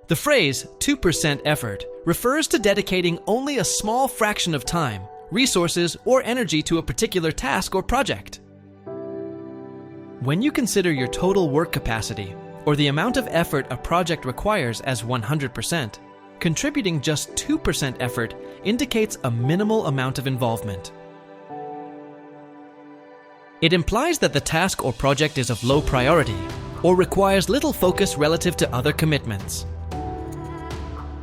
The phrase 2% effort refers to dedicating only a small fraction of time, resources, or energy to a particular task or project. When you consider your total work capacity, or the amount of effort a project requires as 100%, contributing just 2% effort indicates a minimal amount of involvement. It implies that the task or project is of low priority, or requires little focus relative to other commitments.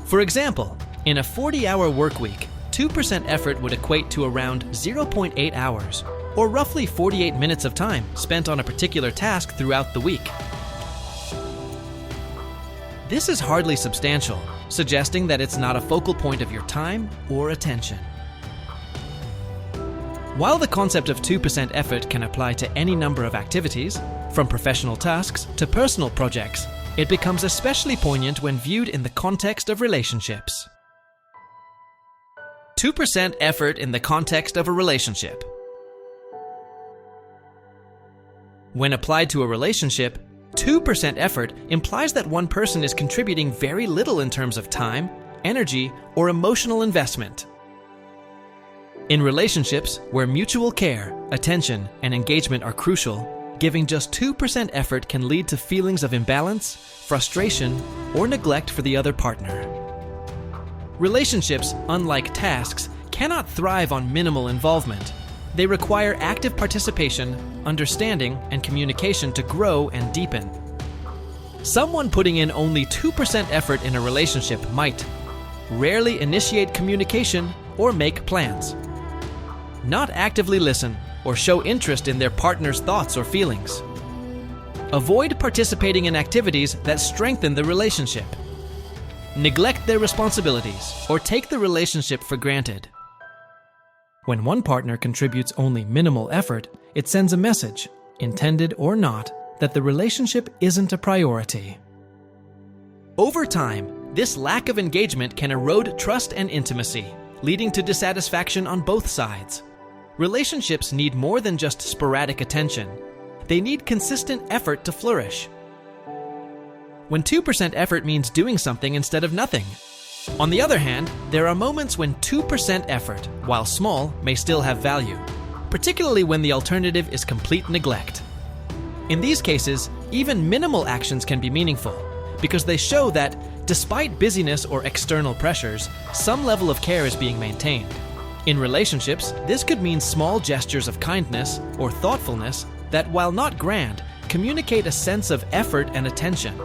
For example, in a 40-hour work week, 2% effort would equate to around 0.8 hours, or roughly 48 minutes of time spent on a particular task throughout the week. This is hardly substantial, suggesting that it's not a focal point of your time or attention. While the concept of 2% effort can apply to any number of activities, from professional tasks to personal projects, it becomes especially poignant when viewed in the context of relationships. 2% effort in the context of a relationship. When applied to a relationship, 2% effort implies that one person is contributing very little in terms of time, energy, or emotional investment. In relationships where mutual care, attention, and engagement are crucial, giving just 2% effort can lead to feelings of imbalance, frustration, or neglect for the other partner. Relationships, unlike tasks, cannot thrive on minimal involvement. They require active participation, understanding, and communication to grow and deepen. Someone putting in only 2% effort in a relationship might rarely initiate communication or make plans, not actively listen or show interest in their partner's thoughts or feelings, avoid participating in activities that strengthen the relationship, neglect their responsibilities, or take the relationship for granted. When one partner contributes only minimal effort, it sends a message, intended or not, that the relationship isn't a priority. Over time, this lack of engagement can erode trust and intimacy, leading to dissatisfaction on both sides. Relationships need more than just sporadic attention. They need consistent effort to flourish. When 2% effort means doing something instead of nothing. On the other hand, there are moments when 2% effort, while small, may still have value, particularly when the alternative is complete neglect. In these cases, even minimal actions can be meaningful, because they show that, despite busyness or external pressures, some level of care is being maintained. In relationships, this could mean small gestures of kindness or thoughtfulness that, while not grand, communicate a sense of effort and attention.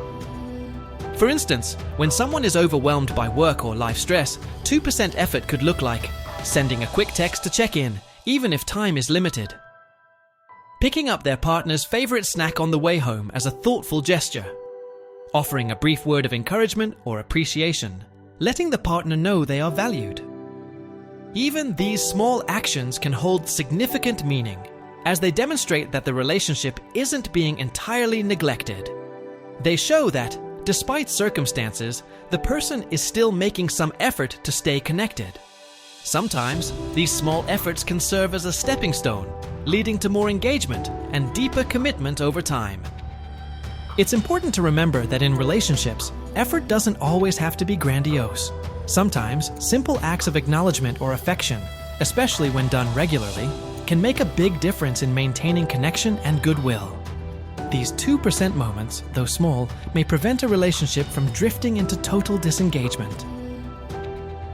For instance, when someone is overwhelmed by work or life stress, 2% effort could look like sending a quick text to check in, even if time is limited. Picking up their partner's favorite snack on the way home as a thoughtful gesture. Offering a brief word of encouragement or appreciation. Letting the partner know they are valued. Even these small actions can hold significant meaning, as they demonstrate that the relationship isn't being entirely neglected. They show that, despite circumstances, the person is still making some effort to stay connected. Sometimes, these small efforts can serve as a stepping stone, leading to more engagement and deeper commitment over time. It's important to remember that in relationships, effort doesn't always have to be grandiose. Sometimes, simple acts of acknowledgement or affection, especially when done regularly, can make a big difference in maintaining connection and goodwill. These 2% moments, though small, may prevent a relationship from drifting into total disengagement.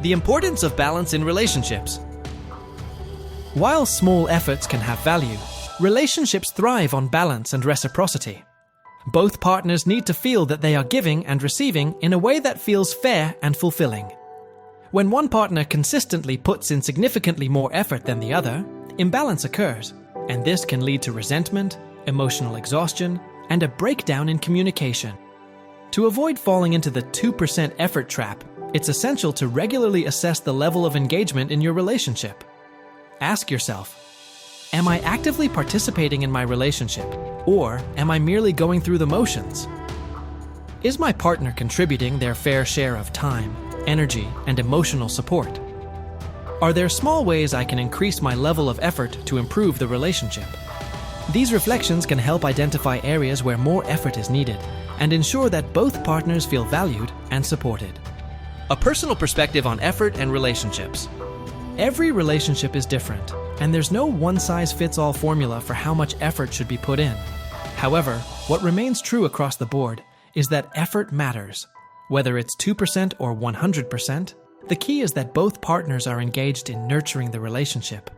The importance of balance in relationships. While small efforts can have value, relationships thrive on balance and reciprocity. Both partners need to feel that they are giving and receiving in a way that feels fair and fulfilling. When one partner consistently puts in significantly more effort than the other, imbalance occurs, and this can lead to resentment, emotional exhaustion, and a breakdown in communication. To avoid falling into the 2% effort trap, it's essential to regularly assess the level of engagement in your relationship. Ask yourself, am I actively participating in my relationship, or am I merely going through the motions? Is my partner contributing their fair share of time, energy, and emotional support? Are there small ways I can increase my level of effort to improve the relationship? These reflections can help identify areas where more effort is needed and ensure that both partners feel valued and supported. A personal perspective on effort and relationships. Every relationship is different, and there's no one-size-fits-all formula for how much effort should be put in. However, what remains true across the board is that effort matters. Whether it's 2% or 100%, the key is that both partners are engaged in nurturing the relationship.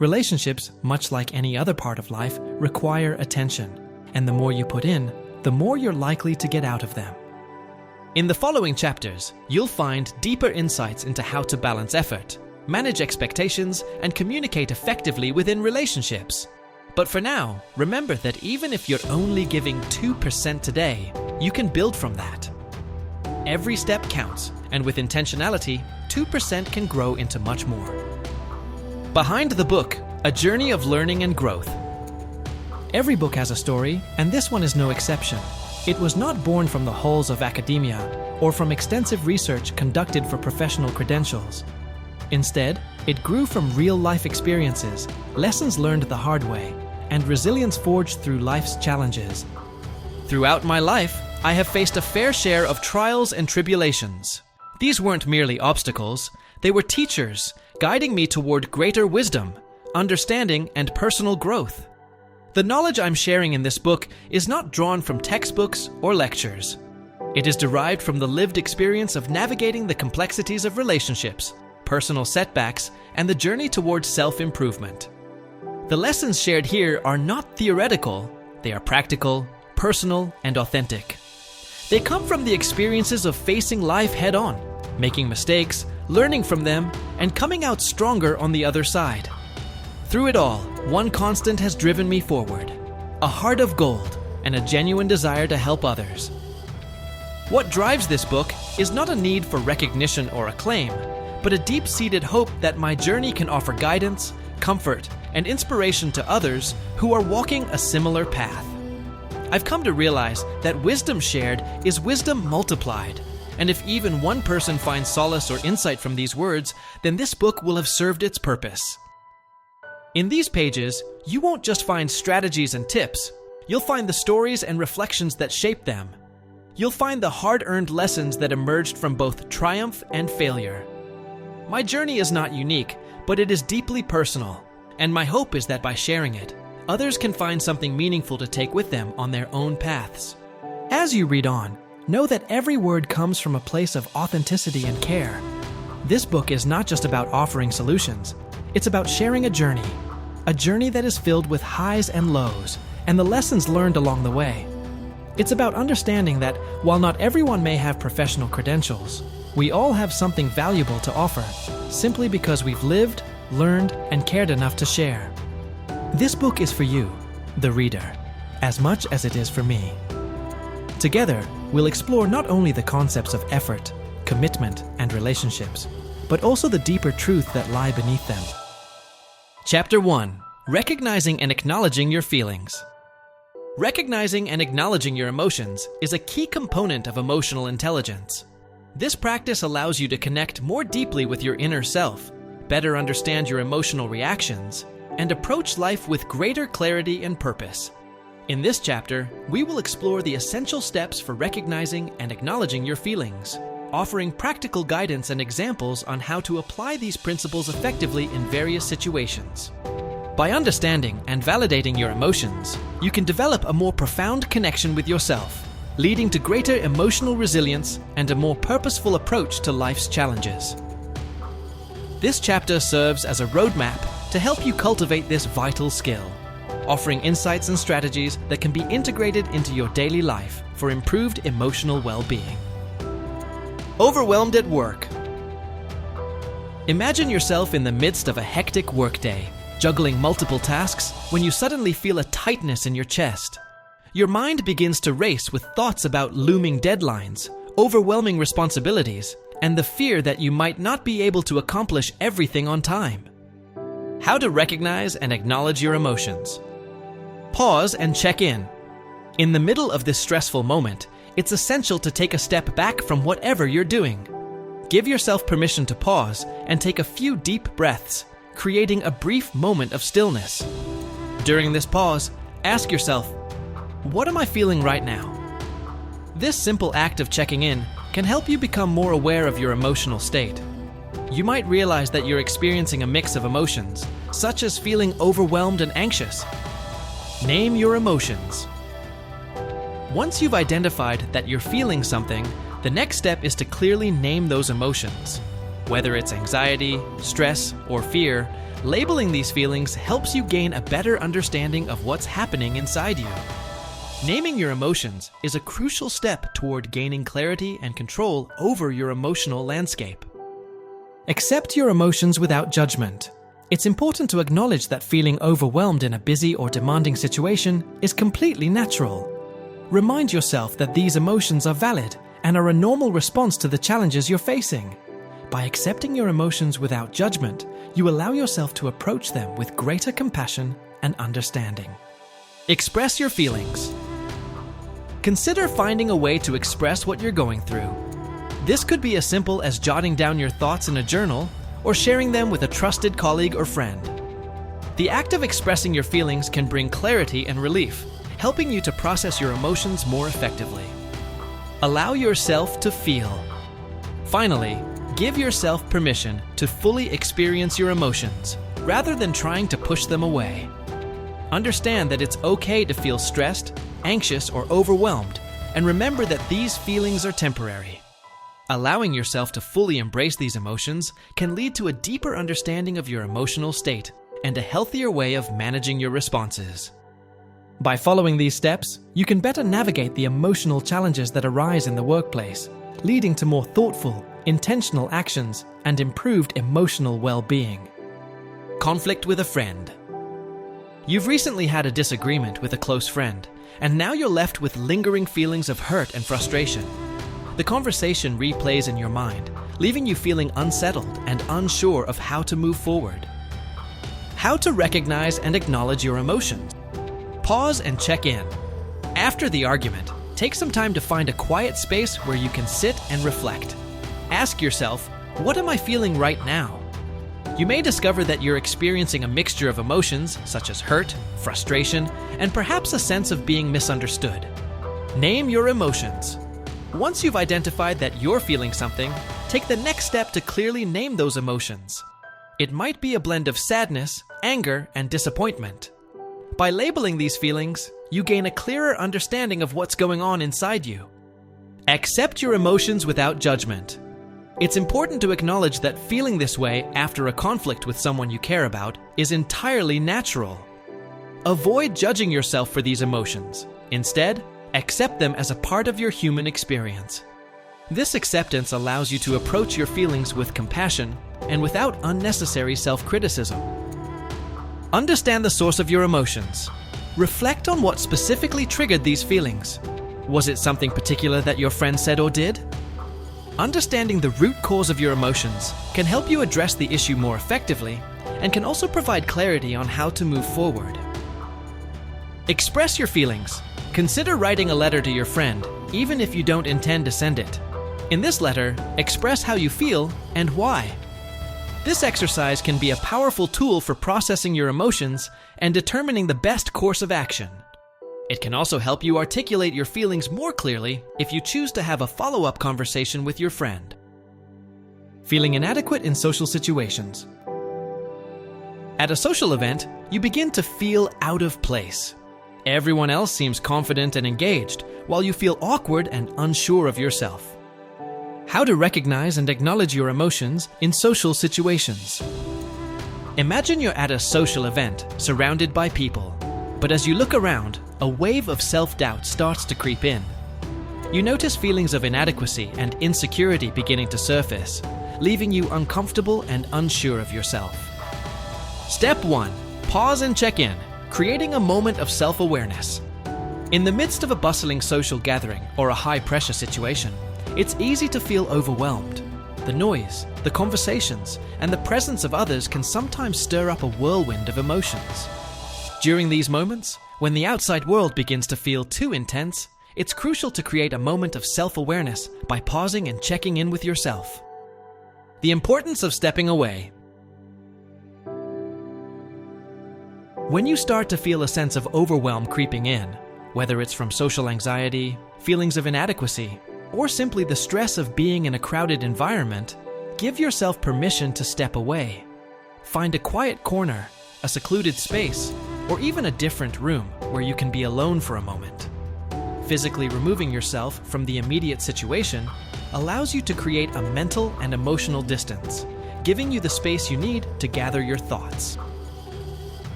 Relationships, much like any other part of life, require attention, and the more you put in, the more you're likely to get out of them. In the following chapters, you'll find deeper insights into how to balance effort, manage expectations, and communicate effectively within relationships. But for now, remember that even if you're only giving 2% today, you can build from that. Every step counts, and with intentionality, 2% can grow into much more. Behind the book, a journey of learning and growth. Every book has a story, and this one is no exception. It was not born from the halls of academia or from extensive research conducted for professional credentials. Instead, it grew from real-life experiences, lessons learned the hard way, and resilience forged through life's challenges. Throughout my life, I have faced a fair share of trials and tribulations. These weren't merely obstacles, they were teachers, guiding me toward greater wisdom, understanding, and personal growth. The knowledge I'm sharing in this book is not drawn from textbooks or lectures. It is derived from the lived experience of navigating the complexities of relationships, personal setbacks, and the journey towards self-improvement. The lessons shared here are not theoretical, they are practical, personal, and authentic. They come from the experiences of facing life head-on, making mistakes, learning from them, and coming out stronger on the other side. Through it all, one constant has driven me forward: a heart of gold and a genuine desire to help others. What drives this book is not a need for recognition or acclaim, but a deep-seated hope that my journey can offer guidance, comfort, and inspiration to others who are walking a similar path. I've come to realize that wisdom shared is wisdom multiplied, and if even one person finds solace or insight from these words, then this book will have served its purpose. In these pages, you won't just find strategies and tips. You'll find the stories and reflections that shape them. You'll find the hard-earned lessons that emerged from both triumph and failure. My journey is not unique, but it is deeply personal, and my hope is that by sharing it, others can find something meaningful to take with them on their own paths. As you read on, know that every word comes from a place of authenticity and care. This book is not just about offering solutions. It's about sharing a journey that is filled with highs and lows, and the lessons learned along the way. It's about understanding that while not everyone may have professional credentials, we all have something valuable to offer, simply because we've lived, learned, and cared enough to share. This book is for you, the reader, as much as it is for me. Together, we'll explore not only the concepts of effort, commitment, and relationships, but also the deeper truth that lie beneath them. Chapter 1. Recognizing and acknowledging your feelings. Recognizing and acknowledging your emotions is a key component of emotional intelligence. This practice allows you to connect more deeply with your inner self, better understand your emotional reactions, and approach life with greater clarity and purpose. In this chapter, we will explore the essential steps for recognizing and acknowledging your feelings, offering practical guidance and examples on how to apply these principles effectively in various situations. By understanding and validating your emotions, you can develop a more profound connection with yourself, leading to greater emotional resilience and a more purposeful approach to life's challenges. This chapter serves as a roadmap to help you cultivate this vital skill, offering insights and strategies that can be integrated into your daily life for improved emotional well-being. Overwhelmed at work. Imagine yourself in the midst of a hectic workday, juggling multiple tasks when you suddenly feel a tightness in your chest. Your mind begins to race with thoughts about looming deadlines, overwhelming responsibilities, and the fear that you might not be able to accomplish everything on time. How to recognize and acknowledge your emotions. Pause and check in. In the middle of this stressful moment, it's essential to take a step back from whatever you're doing. Give yourself permission to pause and take a few deep breaths, creating a brief moment of stillness. During this pause, ask yourself, what am I feeling right now? This simple act of checking in can help you become more aware of your emotional state. You might realize that you're experiencing a mix of emotions, such as feeling overwhelmed and anxious. Name your emotions. Once you've identified that you're feeling something, the next step is to clearly name those emotions. Whether it's anxiety, stress, or fear, labeling these feelings helps you gain a better understanding of what's happening inside you. Naming your emotions is a crucial step toward gaining clarity and control over your emotional landscape. Accept your emotions without judgment. It's important to acknowledge that feeling overwhelmed in a busy or demanding situation is completely natural. Remind yourself that these emotions are valid and are a normal response to the challenges you're facing. By accepting your emotions without judgment, you allow yourself to approach them with greater compassion and understanding. Express your feelings. Consider finding a way to express what you're going through. This could be as simple as jotting down your thoughts in a journal or sharing them with a trusted colleague or friend. The act of expressing your feelings can bring clarity and relief, helping you to process your emotions more effectively. Allow yourself to feel. Finally, give yourself permission to fully experience your emotions, rather than trying to push them away. Understand that it's okay to feel stressed, anxious, or overwhelmed, and remember that these feelings are temporary. Allowing yourself to fully embrace these emotions can lead to a deeper understanding of your emotional state and a healthier way of managing your responses. By following these steps, you can better navigate the emotional challenges that arise in the workplace, leading to more thoughtful, intentional actions and improved emotional well-being. Conflict with a friend. You've recently had a disagreement with a close friend, and now you're left with lingering feelings of hurt and frustration. The conversation replays in your mind, leaving you feeling unsettled and unsure of how to move forward. How to recognize and acknowledge your emotions. Pause and check in. After the argument, take some time to find a quiet space where you can sit and reflect. Ask yourself, what am I feeling right now? You may discover that you're experiencing a mixture of emotions such as hurt, frustration, and perhaps a sense of being misunderstood. Name your emotions. Once you've identified that you're feeling something, take the next step to clearly name those emotions. It might be a blend of sadness, anger, and disappointment. By labeling these feelings, you gain a clearer understanding of what's going on inside you. Accept your emotions without judgment. It's important to acknowledge that feeling this way after a conflict with someone you care about is entirely natural. Avoid judging yourself for these emotions. Instead, accept them as a part of your human experience. This acceptance allows you to approach your feelings with compassion and without unnecessary self-criticism. Understand the source of your emotions. Reflect on what specifically triggered these feelings. Was it something particular that your friend said or did? Understanding the root cause of your emotions can help you address the issue more effectively and can also provide clarity on how to move forward. Express your feelings. Consider writing a letter to your friend, even if you don't intend to send it. In this letter, express how you feel and why. This exercise can be a powerful tool for processing your emotions and determining the best course of action. It can also help you articulate your feelings more clearly if you choose to have a follow-up conversation with your friend. Feeling inadequate in social situations. At a social event, you begin to feel out of place. Everyone else seems confident and engaged, while you feel awkward and unsure of yourself. How to recognize and acknowledge your emotions in social situations. Imagine you're at a social event, surrounded by people. But as you look around, a wave of self-doubt starts to creep in. You notice feelings of inadequacy and insecurity beginning to surface, leaving you uncomfortable and unsure of yourself. Step 1. Pause and check in, creating a moment of self-awareness. In the midst of a bustling social gathering or a high-pressure situation, it's easy to feel overwhelmed. The noise, the conversations, and the presence of others can sometimes stir up a whirlwind of emotions. During these moments, when the outside world begins to feel too intense, it's crucial to create a moment of self-awareness by pausing and checking in with yourself. The importance of stepping away. When you start to feel a sense of overwhelm creeping in, whether it's from social anxiety, feelings of inadequacy, or simply the stress of being in a crowded environment, give yourself permission to step away. Find a quiet corner, a secluded space, or even a different room where you can be alone for a moment. Physically removing yourself from the immediate situation allows you to create a mental and emotional distance, giving you the space you need to gather your thoughts.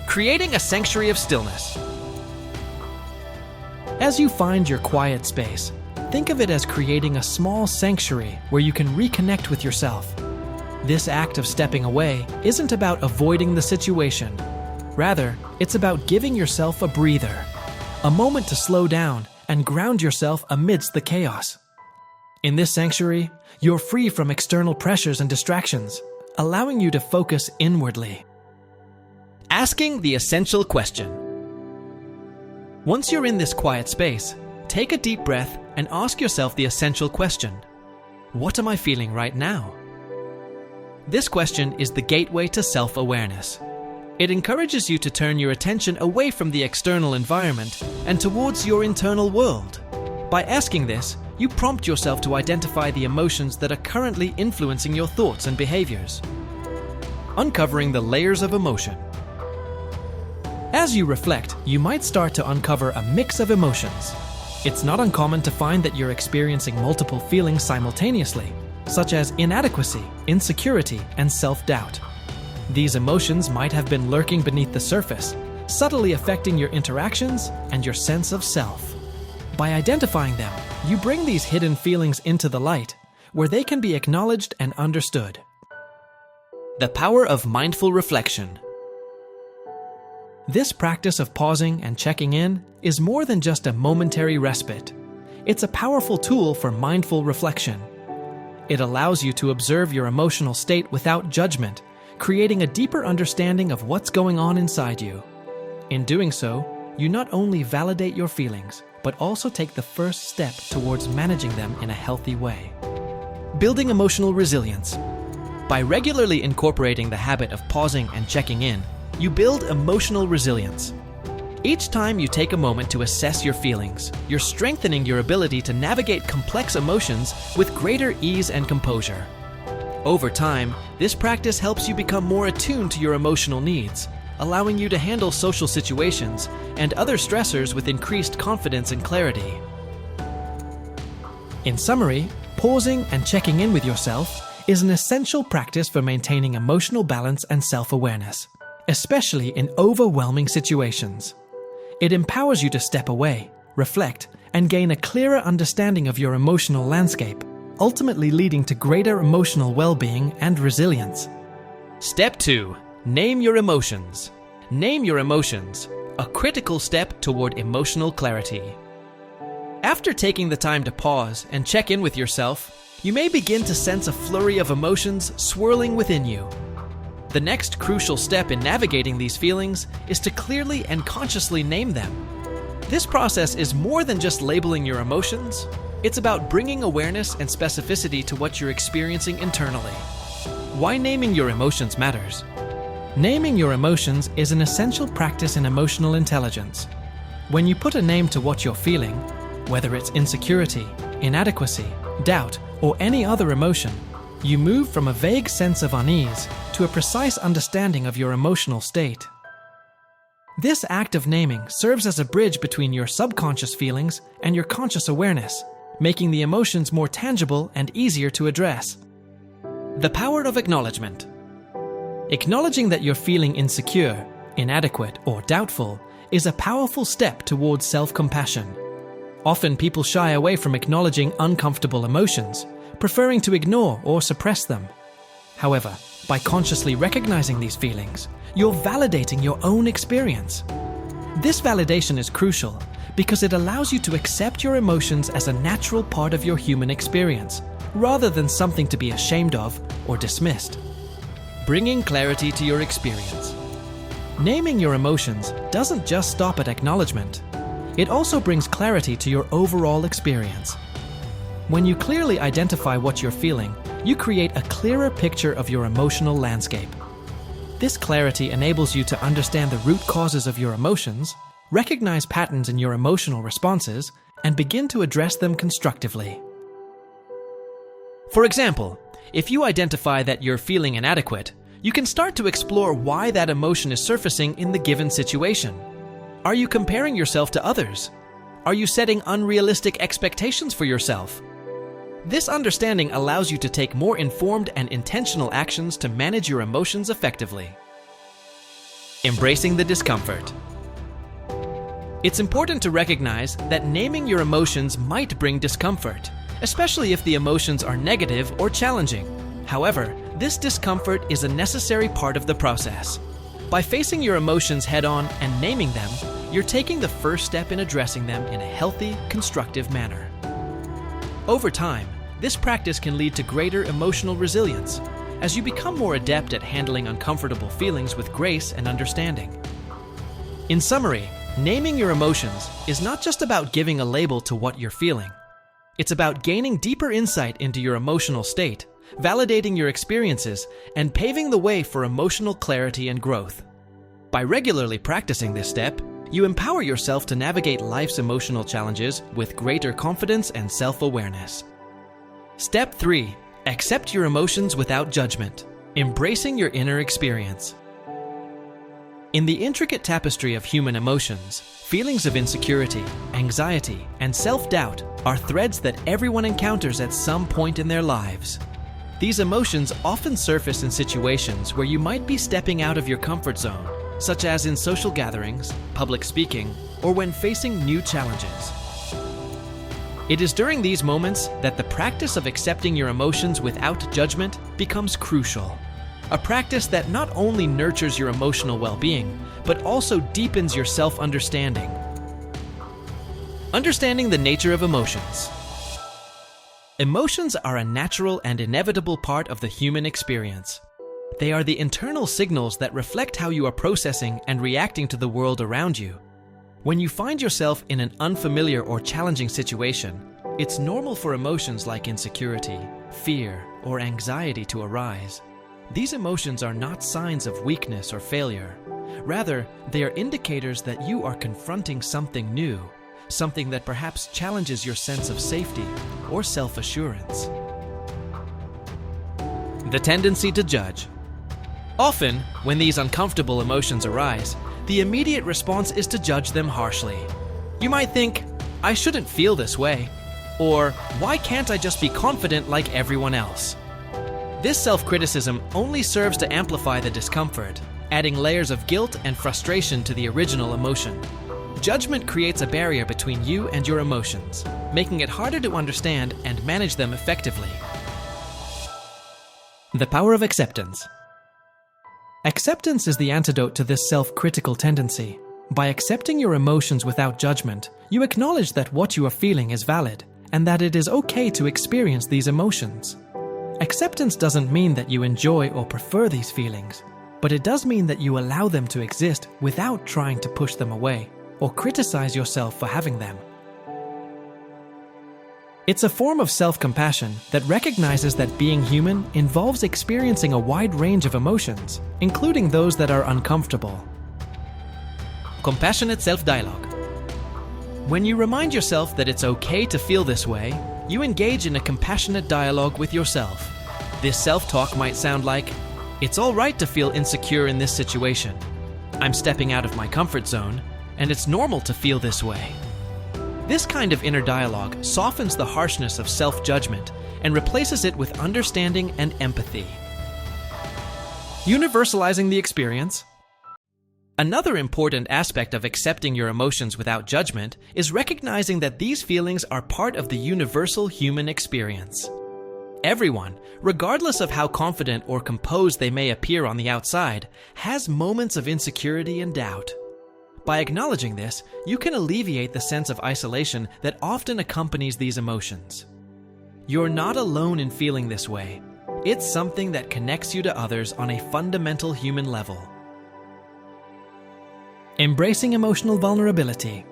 Creating a sanctuary of stillness. As you find your quiet space, think of it as creating a small sanctuary where you can reconnect with yourself. This act of stepping away isn't about avoiding the situation. Rather, it's about giving yourself a breather, a moment to slow down and ground yourself amidst the chaos. In this sanctuary, you're free from external pressures and distractions, allowing you to focus inwardly. Asking the essential question. Once you're in this quiet space, take a deep breath and ask yourself the essential question. What am I feeling right now? This question is the gateway to self-awareness. It encourages you to turn your attention away from the external environment and towards your internal world. By asking this, you prompt yourself to identify the emotions that are currently influencing your thoughts and behaviors. Uncovering the layers of emotion. As you reflect, you might start to uncover a mix of emotions. It's not uncommon to find that you're experiencing multiple feelings simultaneously, such as inadequacy, insecurity, and self-doubt. These emotions might have been lurking beneath the surface, subtly affecting your interactions and your sense of self. By identifying them, you bring these hidden feelings into the light, where they can be acknowledged and understood. The power of mindful reflection. This practice of pausing and checking in is more than just a momentary respite. It's a powerful tool for mindful reflection. It allows you to observe your emotional state without judgment, creating a deeper understanding of what's going on inside you. In doing so, you not only validate your feelings, but also take the first step towards managing them in a healthy way. Building emotional resilience. By regularly incorporating the habit of pausing and checking in, you build emotional resilience. Each time you take a moment to assess your feelings, you're strengthening your ability to navigate complex emotions with greater ease and composure. Over time, this practice helps you become more attuned to your emotional needs, allowing you to handle social situations and other stressors with increased confidence and clarity. In summary, pausing and checking in with yourself is an essential practice for maintaining emotional balance and self-awareness, especially in overwhelming situations. It empowers you to step away, reflect, and gain a clearer understanding of your emotional landscape, ultimately leading to greater emotional well-being and resilience. Step 2. Name your emotions. Name your emotions, a critical step toward emotional clarity. After taking the time to pause and check in with yourself, you may begin to sense a flurry of emotions swirling within you. The next crucial step in navigating these feelings is to clearly and consciously name them. This process is more than just labeling your emotions. It's about bringing awareness and specificity to what you're experiencing internally. Why naming your emotions matters. Naming your emotions is an essential practice in emotional intelligence. When you put a name to what you're feeling, whether it's insecurity, inadequacy, doubt, or any other emotion, you move from a vague sense of unease to a precise understanding of your emotional state. This act of naming serves as a bridge between your subconscious feelings and your conscious awareness, making the emotions more tangible and easier to address. The power of acknowledgement. Acknowledging that you're feeling insecure, inadequate, or doubtful is a powerful step towards self-compassion. Often people shy away from acknowledging uncomfortable emotions, preferring to ignore or suppress them. However, by consciously recognizing these feelings, you're validating your own experience. This validation is crucial because it allows you to accept your emotions as a natural part of your human experience, rather than something to be ashamed of or dismissed. Bringing clarity to your experience. Naming your emotions doesn't just stop at acknowledgement. It also brings clarity to your overall experience. When you clearly identify what you're feeling, you create a clearer picture of your emotional landscape. This clarity enables you to understand the root causes of your emotions, recognize patterns in your emotional responses, and begin to address them constructively. For example, if you identify that you're feeling inadequate, you can start to explore why that emotion is surfacing in the given situation. Are you comparing yourself to others? Are you setting unrealistic expectations for yourself? This understanding allows you to take more informed and intentional actions to manage your emotions effectively. Embracing the discomfort. It's important to recognize that naming your emotions might bring discomfort, especially if the emotions are negative or challenging. However, this discomfort is a necessary part of the process. By facing your emotions head-on and naming them, you're taking the first step in addressing them in a healthy, constructive manner. Over time, this practice can lead to greater emotional resilience, as you become more adept at handling uncomfortable feelings with grace and understanding. In summary, naming your emotions is not just about giving a label to what you're feeling. It's about gaining deeper insight into your emotional state, validating your experiences, and paving the way for emotional clarity and growth. By regularly practicing this step, you empower yourself to navigate life's emotional challenges with greater confidence and self-awareness. Step 3. Accept your emotions without judgment. Embracing your inner experience. In the intricate tapestry of human emotions, feelings of insecurity, anxiety, and self-doubt are threads that everyone encounters at some point in their lives. These emotions often surface in situations where you might be stepping out of your comfort zone, such as in social gatherings, public speaking, or when facing new challenges. It is during these moments that the practice of accepting your emotions without judgment becomes crucial. A practice that not only nurtures your emotional well-being, but also deepens your self-understanding. Understanding the nature of emotions. Emotions are a natural and inevitable part of the human experience. They are the internal signals that reflect how you are processing and reacting to the world around you. When you find yourself in an unfamiliar or challenging situation, it's normal for emotions like insecurity, fear, or anxiety to arise. These emotions are not signs of weakness or failure. Rather, they are indicators that you are confronting something new, something that perhaps challenges your sense of safety or self-assurance. The tendency to judge. Often, when these uncomfortable emotions arise, the immediate response is to judge them harshly. You might think, I shouldn't feel this way, or why can't I just be confident like everyone else? This self-criticism only serves to amplify the discomfort, adding layers of guilt and frustration to the original emotion. Judgment creates a barrier between you and your emotions, making it harder to understand and manage them effectively. The power of acceptance. Acceptance is the antidote to this self-critical tendency. By accepting your emotions without judgment, you acknowledge that what you are feeling is valid, and that it is okay to experience these emotions. Acceptance doesn't mean that you enjoy or prefer these feelings, but it does mean that you allow them to exist without trying to push them away or criticize yourself for having them. It's a form of self-compassion that recognizes that being human involves experiencing a wide range of emotions, including those that are uncomfortable. Compassionate self-dialogue. When you remind yourself that it's okay to feel this way, you engage in a compassionate dialogue with yourself. This self-talk might sound like, it's all right to feel insecure in this situation. I'm stepping out of my comfort zone, and it's normal to feel this way. This kind of inner dialogue softens the harshness of self-judgment and replaces it with understanding and empathy. Universalizing the experience. Another important aspect of accepting your emotions without judgment is recognizing that these feelings are part of the universal human experience. Everyone, regardless of how confident or composed they may appear on the outside, has moments of insecurity and doubt. By acknowledging this, you can alleviate the sense of isolation that often accompanies these emotions. You're not alone in feeling this way. It's something that connects you to others on a fundamental human level. Embracing emotional vulnerability.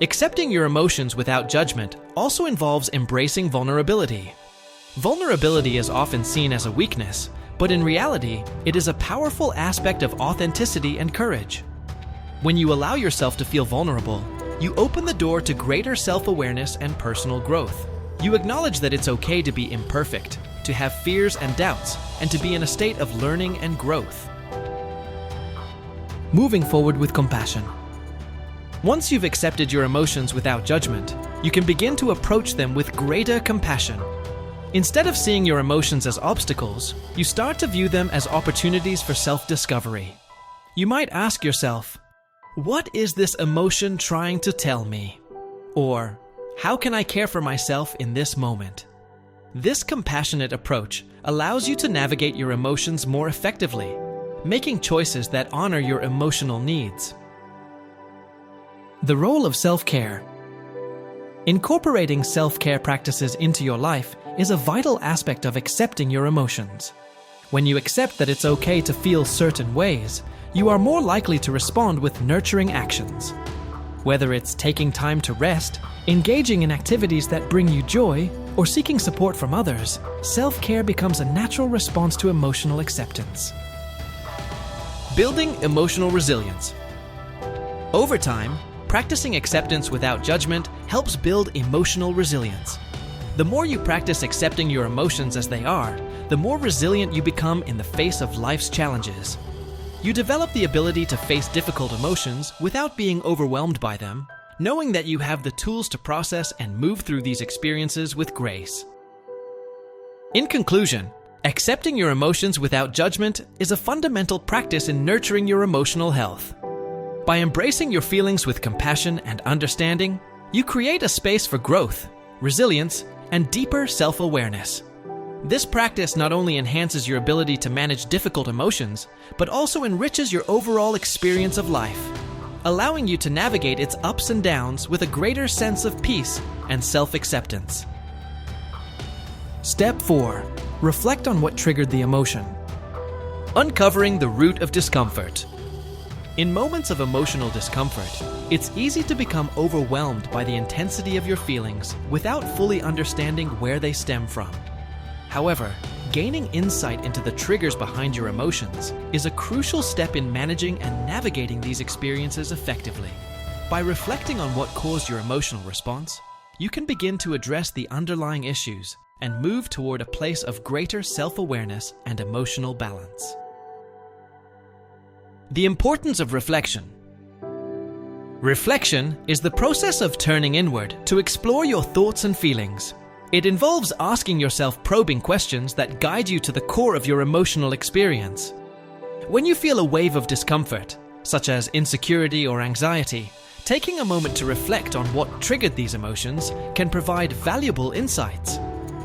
Accepting your emotions without judgment also involves embracing vulnerability. Vulnerability is often seen as a weakness, but in reality, it is a powerful aspect of authenticity and courage. When you allow yourself to feel vulnerable, you open the door to greater self-awareness and personal growth. You acknowledge that it's okay to be imperfect, to have fears and doubts, and to be in a state of learning and growth. Moving forward with compassion. Once you've accepted your emotions without judgment, you can begin to approach them with greater compassion. Instead of seeing your emotions as obstacles, you start to view them as opportunities for self-discovery. You might ask yourself, what is this emotion trying to tell me? Or, how can I care for myself in this moment? This compassionate approach allows you to navigate your emotions more effectively, making choices that honor your emotional needs. The role of self-care. Incorporating self-care practices into your life is a vital aspect of accepting your emotions. When you accept that it's okay to feel certain ways, you are more likely to respond with nurturing actions. Whether it's taking time to rest, engaging in activities that bring you joy, or seeking support from others, self-care becomes a natural response to emotional acceptance. Building emotional resilience. Over time, practicing acceptance without judgment helps build emotional resilience. The more you practice accepting your emotions as they are, the more resilient you become in the face of life's challenges. You develop the ability to face difficult emotions without being overwhelmed by them, knowing that you have the tools to process and move through these experiences with grace. In conclusion, accepting your emotions without judgment is a fundamental practice in nurturing your emotional health. By embracing your feelings with compassion and understanding, you create a space for growth, resilience, and deeper self-awareness. This practice not only enhances your ability to manage difficult emotions, but also enriches your overall experience of life, allowing you to navigate its ups and downs with a greater sense of peace and self-acceptance. Step 4. Reflect on what triggered the emotion. Uncovering the root of discomfort. In moments of emotional discomfort, it's easy to become overwhelmed by the intensity of your feelings without fully understanding where they stem from. However, gaining insight into the triggers behind your emotions is a crucial step in managing and navigating these experiences effectively. By reflecting on what caused your emotional response, you can begin to address the underlying issues and move toward a place of greater self-awareness and emotional balance. The importance of reflection. Reflection is the process of turning inward to explore your thoughts and feelings. It involves asking yourself probing questions that guide you to the core of your emotional experience. When you feel a wave of discomfort, such as insecurity or anxiety, taking a moment to reflect on what triggered these emotions can provide valuable insights.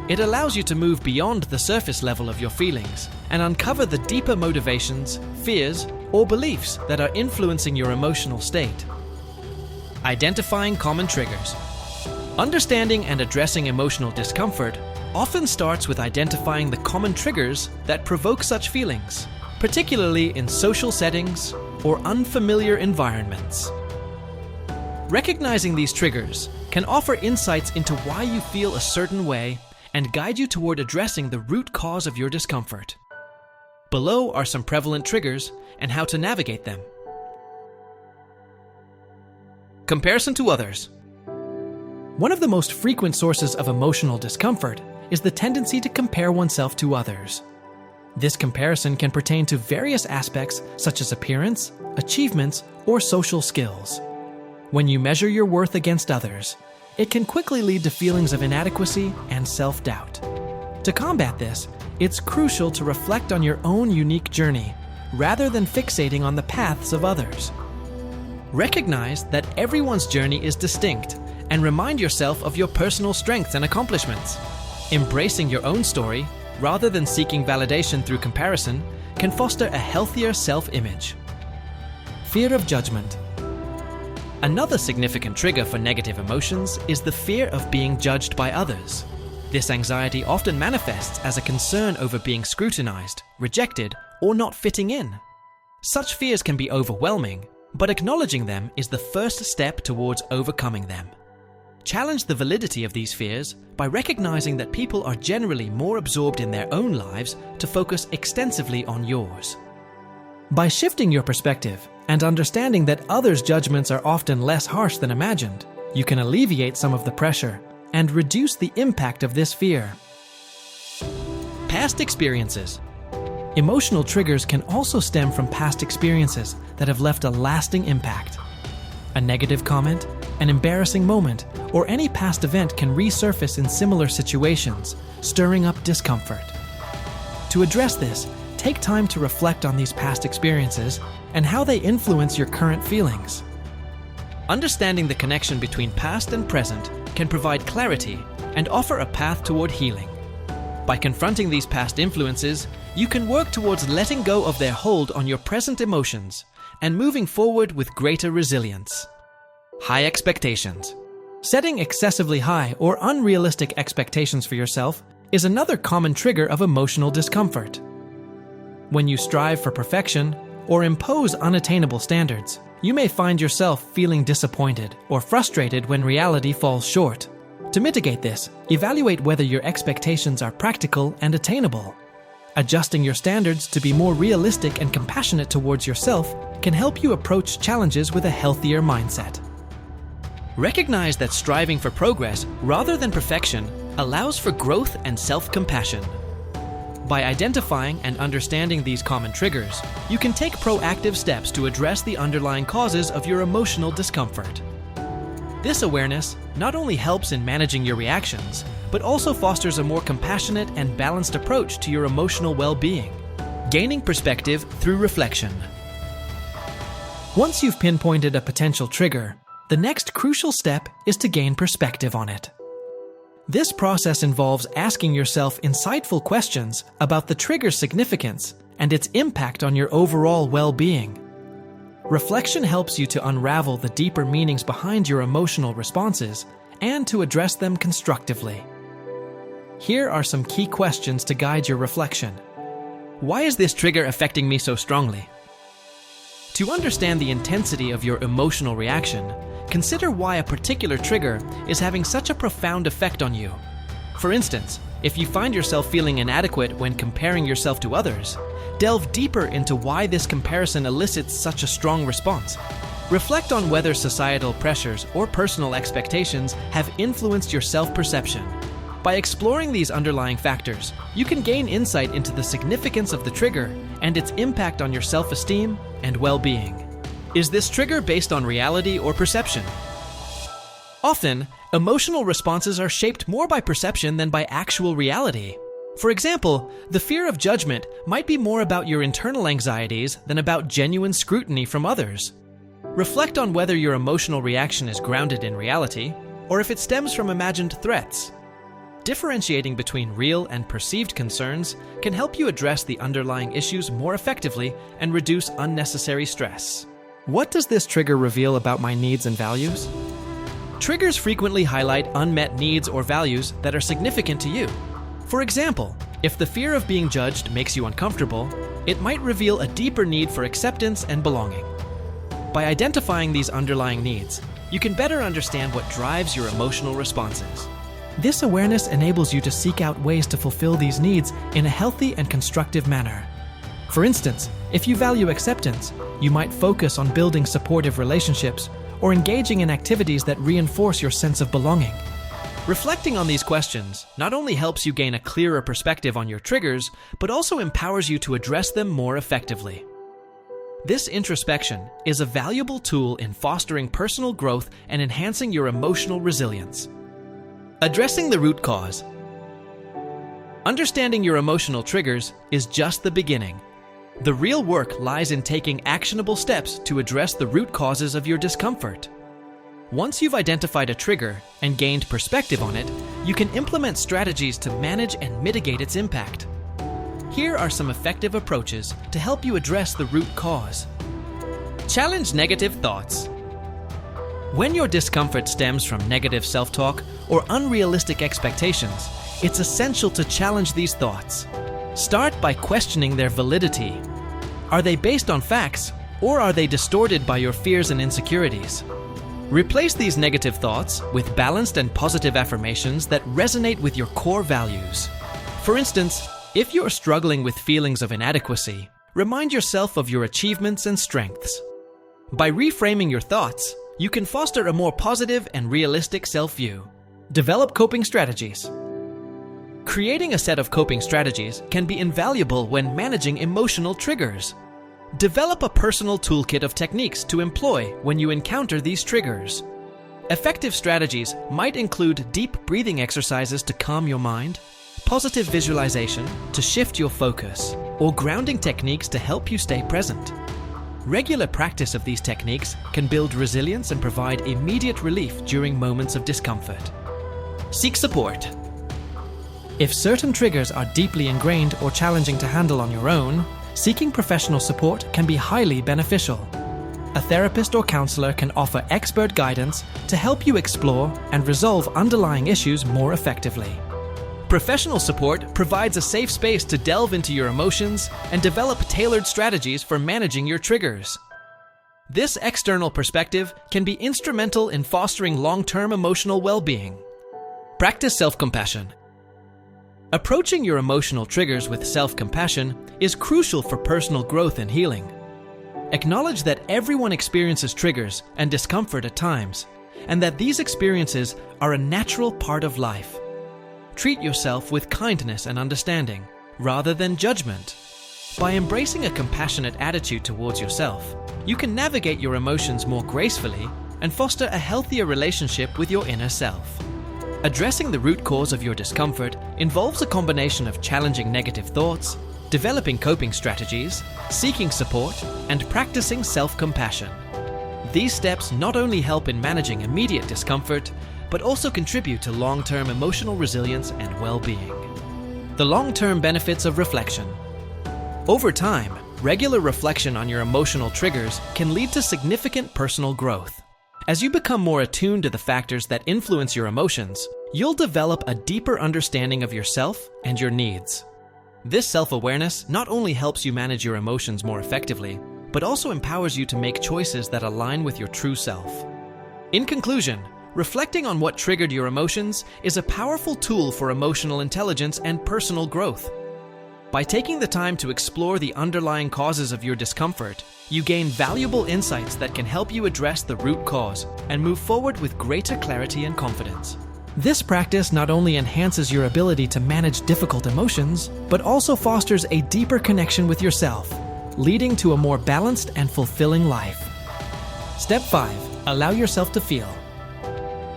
It allows you to move beyond the surface level of your feelings and uncover the deeper motivations, fears, or beliefs that are influencing your emotional state. Identifying common triggers. Understanding and addressing emotional discomfort often starts with identifying the common triggers that provoke such feelings, particularly in social settings or unfamiliar environments. Recognizing these triggers can offer insights into why you feel a certain way and guide you toward addressing the root cause of your discomfort. Below are some prevalent triggers and how to navigate them. Comparison to others. One of the most frequent sources of emotional discomfort is the tendency to compare oneself to others. This comparison can pertain to various aspects such as appearance, achievements, or social skills. When you measure your worth against others, it can quickly lead to feelings of inadequacy and self-doubt. To combat this, it's crucial to reflect on your own unique journey rather than fixating on the paths of others. Recognize that everyone's journey is distinct and remind yourself of your personal strengths and accomplishments. Embracing your own story, rather than seeking validation through comparison, can foster a healthier self-image. Fear of judgment. Another significant trigger for negative emotions is the fear of being judged by others. This anxiety often manifests as a concern over being scrutinized, rejected, or not fitting in. Such fears can be overwhelming, but acknowledging them is the first step towards overcoming them. Challenge the validity of these fears by recognizing that people are generally more absorbed in their own lives to focus extensively on yours. By shifting your perspective and understanding that others' judgments are often less harsh than imagined, you can alleviate some of the pressure and reduce the impact of this fear. Past experiences. Emotional triggers can also stem from past experiences that have left a lasting impact. A negative comment, an embarrassing moment, or any past event can resurface in similar situations, stirring up discomfort. To address this, take time to reflect on these past experiences and how they influence your current feelings. Understanding the connection between past and present can provide clarity and offer a path toward healing. By confronting these past influences, you can work towards letting go of their hold on your present emotions and moving forward with greater resilience. High expectations. Setting excessively high or unrealistic expectations for yourself is another common trigger of emotional discomfort. When you strive for perfection or impose unattainable standards, you may find yourself feeling disappointed or frustrated when reality falls short. To mitigate this, evaluate whether your expectations are practical and attainable. Adjusting your standards to be more realistic and compassionate towards yourself can help you approach challenges with a healthier mindset. Recognize that striving for progress rather than perfection allows for growth and self-compassion. By identifying and understanding these common triggers, you can take proactive steps to address the underlying causes of your emotional discomfort. This awareness not only helps in managing your reactions, but also fosters a more compassionate and balanced approach to your emotional well-being. Gaining perspective through reflection. Once you've pinpointed a potential trigger, the next crucial step is to gain perspective on it. This process involves asking yourself insightful questions about the trigger's significance and its impact on your overall well-being. Reflection helps you to unravel the deeper meanings behind your emotional responses and to address them constructively. Here are some key questions to guide your reflection. Why is this trigger affecting me so strongly? To understand the intensity of your emotional reaction, consider why a particular trigger is having such a profound effect on you. For instance, if you find yourself feeling inadequate when comparing yourself to others, delve deeper into why this comparison elicits such a strong response. Reflect on whether societal pressures or personal expectations have influenced your self-perception. By exploring these underlying factors, you can gain insight into the significance of the trigger and its impact on your self-esteem and well-being. Is this trigger based on reality or perception? Often, emotional responses are shaped more by perception than by actual reality. For example, the fear of judgment might be more about your internal anxieties than about genuine scrutiny from others. Reflect on whether your emotional reaction is grounded in reality, or if it stems from imagined threats. Differentiating between real and perceived concerns can help you address the underlying issues more effectively and reduce unnecessary stress. What does this trigger reveal about my needs and values? Triggers frequently highlight unmet needs or values that are significant to you. For example, if the fear of being judged makes you uncomfortable, it might reveal a deeper need for acceptance and belonging. By identifying these underlying needs, you can better understand what drives your emotional responses. This awareness enables you to seek out ways to fulfill these needs in a healthy and constructive manner. For instance, if you value acceptance, you might focus on building supportive relationships or engaging in activities that reinforce your sense of belonging. Reflecting on these questions not only helps you gain a clearer perspective on your triggers, but also empowers you to address them more effectively. This introspection is a valuable tool in fostering personal growth and enhancing your emotional resilience. Addressing the root cause. Understanding your emotional triggers is just the beginning. The real work lies in taking actionable steps to address the root causes of your discomfort. Once you've identified a trigger and gained perspective on it, you can implement strategies to manage and mitigate its impact. Here are some effective approaches to help you address the root cause. Challenge negative thoughts. When your discomfort stems from negative self-talk or unrealistic expectations, it's essential to challenge these thoughts. Start by questioning their validity. Are they based on facts, or are they distorted by your fears and insecurities? Replace these negative thoughts with balanced and positive affirmations that resonate with your core values. For instance, if you're struggling with feelings of inadequacy, remind yourself of your achievements and strengths. By reframing your thoughts, you can foster a more positive and realistic self-view. Develop coping strategies. Creating a set of coping strategies can be invaluable when managing emotional triggers. Develop a personal toolkit of techniques to employ when you encounter these triggers. Effective strategies might include deep breathing exercises to calm your mind, positive visualization to shift your focus, or grounding techniques to help you stay present. Regular practice of these techniques can build resilience and provide immediate relief during moments of discomfort. Seek support. If certain triggers are deeply ingrained or challenging to handle on your own, seeking professional support can be highly beneficial. A therapist or counselor can offer expert guidance to help you explore and resolve underlying issues more effectively. Professional support provides a safe space to delve into your emotions and develop tailored strategies for managing your triggers. This external perspective can be instrumental in fostering long-term emotional well-being. Practice self-compassion. Approaching your emotional triggers with self-compassion is crucial for personal growth and healing. Acknowledge that everyone experiences triggers and discomfort at times, and that these experiences are a natural part of life. Treat yourself with kindness and understanding, rather than judgment. By embracing a compassionate attitude towards yourself, you can navigate your emotions more gracefully and foster a healthier relationship with your inner self. Addressing the root cause of your discomfort involves a combination of challenging negative thoughts, developing coping strategies, seeking support, and practicing self-compassion. These steps not only help in managing immediate discomfort, but also contribute to long-term emotional resilience and well-being. The long-term benefits of reflection. Over time, regular reflection on your emotional triggers can lead to significant personal growth. As you become more attuned to the factors that influence your emotions, you'll develop a deeper understanding of yourself and your needs. This self-awareness not only helps you manage your emotions more effectively, but also empowers you to make choices that align with your true self. In conclusion, reflecting on what triggered your emotions is a powerful tool for emotional intelligence and personal growth. By taking the time to explore the underlying causes of your discomfort, you gain valuable insights that can help you address the root cause and move forward with greater clarity and confidence. This practice not only enhances your ability to manage difficult emotions, but also fosters a deeper connection with yourself, leading to a more balanced and fulfilling life. Step 5. Allow yourself to feel.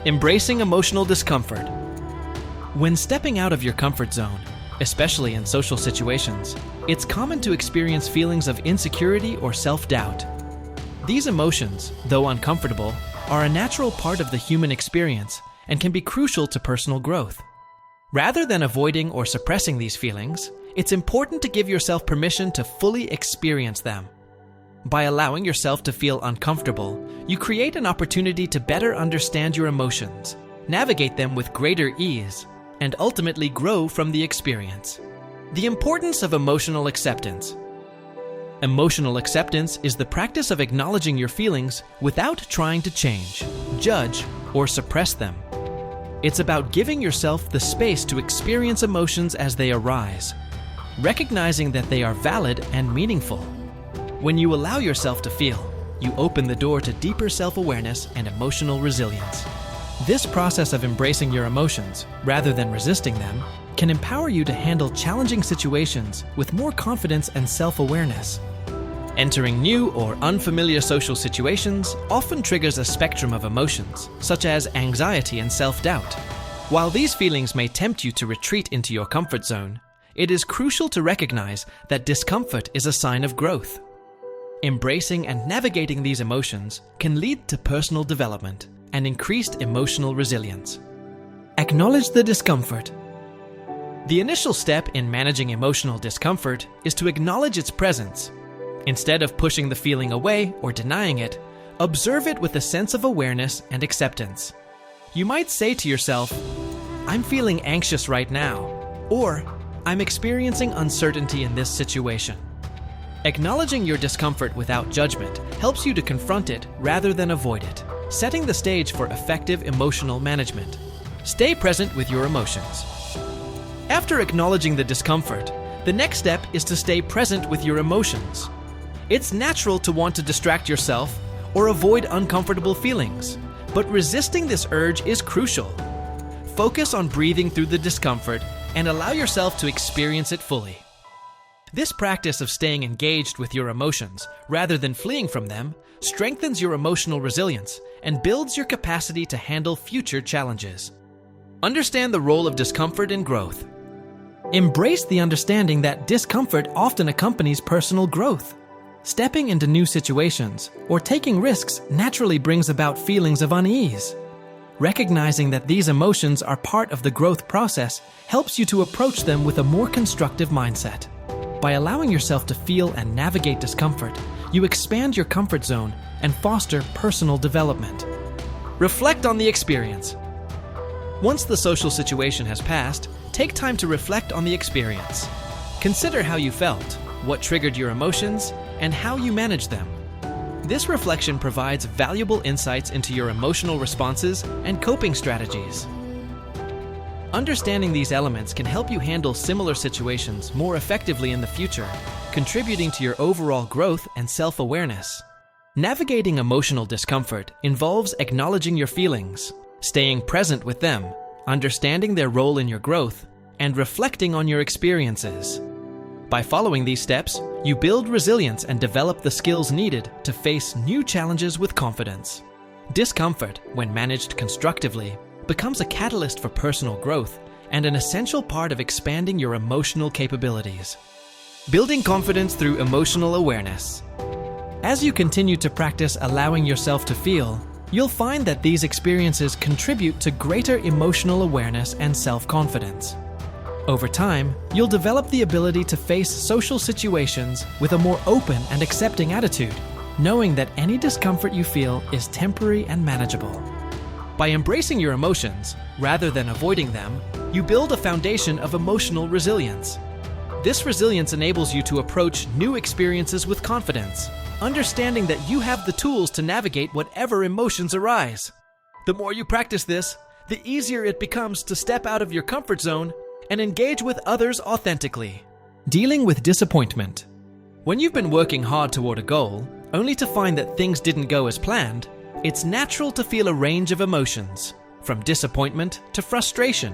Embracing emotional discomfort. When stepping out of your comfort zone, especially in social situations, it's common to experience feelings of insecurity or self-doubt. These emotions, though uncomfortable, are a natural part of the human experience and can be crucial to personal growth. Rather than avoiding or suppressing these feelings, it's important to give yourself permission to fully experience them. By allowing yourself to feel uncomfortable, you create an opportunity to better understand your emotions, navigate them with greater ease, and ultimately grow from the experience. The importance of emotional acceptance. Emotional acceptance is the practice of acknowledging your feelings without trying to change, judge, or suppress them. It's about giving yourself the space to experience emotions as they arise, recognizing that they are valid and meaningful. When you allow yourself to feel, you open the door to deeper self-awareness and emotional resilience. This process of embracing your emotions, rather than resisting them, can empower you to handle challenging situations with more confidence and self-awareness. Entering new or unfamiliar social situations often triggers a spectrum of emotions, such as anxiety and self-doubt. While these feelings may tempt you to retreat into your comfort zone, it is crucial to recognize that discomfort is a sign of growth. Embracing and navigating these emotions can lead to personal development and increased emotional resilience. Acknowledge the discomfort. The initial step in managing emotional discomfort is to acknowledge its presence. Instead of pushing the feeling away or denying it, observe it with a sense of awareness and acceptance. You might say to yourself, "I'm feeling anxious right now," or "I'm experiencing uncertainty in this situation." Acknowledging your discomfort without judgment helps you to confront it rather than avoid it, setting the stage for effective emotional management. Stay present with your emotions. After acknowledging the discomfort, The next step is to stay present with your emotions. It's natural to want to distract yourself or avoid uncomfortable feelings, but resisting this urge is crucial. Focus on breathing through the discomfort and allow yourself to experience it fully. This practice of staying engaged with your emotions rather than fleeing from them strengthens your emotional resilience and builds your capacity to handle future challenges. Understand the role of discomfort in growth. Embrace the understanding that discomfort often accompanies personal growth. Stepping into new situations or taking risks naturally brings about feelings of unease. Recognizing that these emotions are part of the growth process helps you to approach them with a more constructive mindset. By allowing yourself to feel and navigate discomfort, you expand your comfort zone and foster personal development. Reflect on the experience. Once the social situation has passed, take time to reflect on the experience. Consider how you felt, what triggered your emotions, and how you managed them. This reflection provides valuable insights into your emotional responses and coping strategies. Understanding these elements can help you handle similar situations more effectively in the future, contributing to your overall growth and self-awareness. Navigating emotional discomfort involves acknowledging your feelings, staying present with them, understanding their role in your growth, and reflecting on your experiences. By following these steps, you build resilience and develop the skills needed to face new challenges with confidence. Discomfort, when managed constructively, becomes a catalyst for personal growth and an essential part of expanding your emotional capabilities. Building confidence through emotional awareness. As you continue to practice allowing yourself to feel, you'll find that these experiences contribute to greater emotional awareness and self-confidence. Over time, you'll develop the ability to face social situations with a more open and accepting attitude, knowing that any discomfort you feel is temporary and manageable. By embracing your emotions, rather than avoiding them, you build a foundation of emotional resilience. This resilience enables you to approach new experiences with confidence, understanding that you have the tools to navigate whatever emotions arise. The more you practice this, the easier it becomes to step out of your comfort zone and engage with others authentically. Dealing with disappointment. When you've been working hard toward a goal, only to find that things didn't go as planned, it's natural to feel a range of emotions, from disappointment to frustration.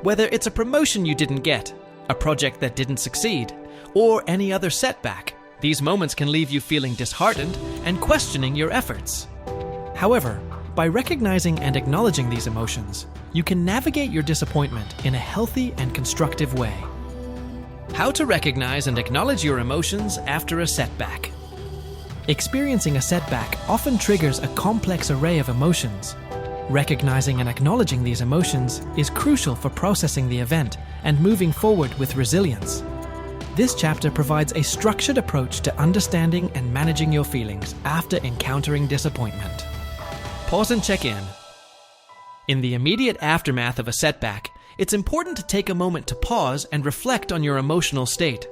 Whether it's a promotion you didn't get, a project that didn't succeed, or any other setback, these moments can leave you feeling disheartened and questioning your efforts. However, by recognizing and acknowledging these emotions, you can navigate your disappointment in a healthy and constructive way. How to recognize and acknowledge your emotions after a setback. Experiencing a setback often triggers a complex array of emotions. Recognizing and acknowledging these emotions is crucial for processing the event and moving forward with resilience. This chapter provides a structured approach to understanding and managing your feelings after encountering disappointment. Pause and check in. In the immediate aftermath of a setback, it's important to take a moment to pause and reflect on your emotional state.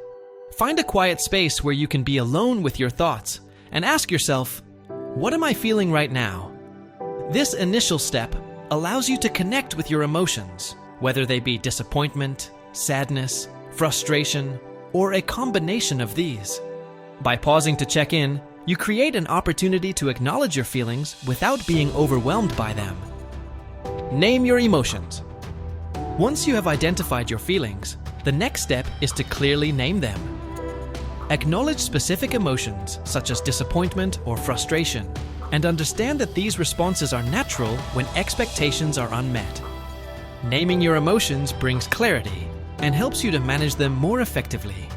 Find a quiet space where you can be alone with your thoughts and ask yourself, what am I feeling right now? This initial step allows you to connect with your emotions, whether they be disappointment, sadness, frustration, or a combination of these. By pausing to check in, you create an opportunity to acknowledge your feelings without being overwhelmed by them. Name your emotions. Once you have identified your feelings, the next step is to clearly name them. Acknowledge specific emotions such as disappointment or frustration, and understand that these responses are natural when expectations are unmet. Naming your emotions brings clarity and helps you to manage them more effectively.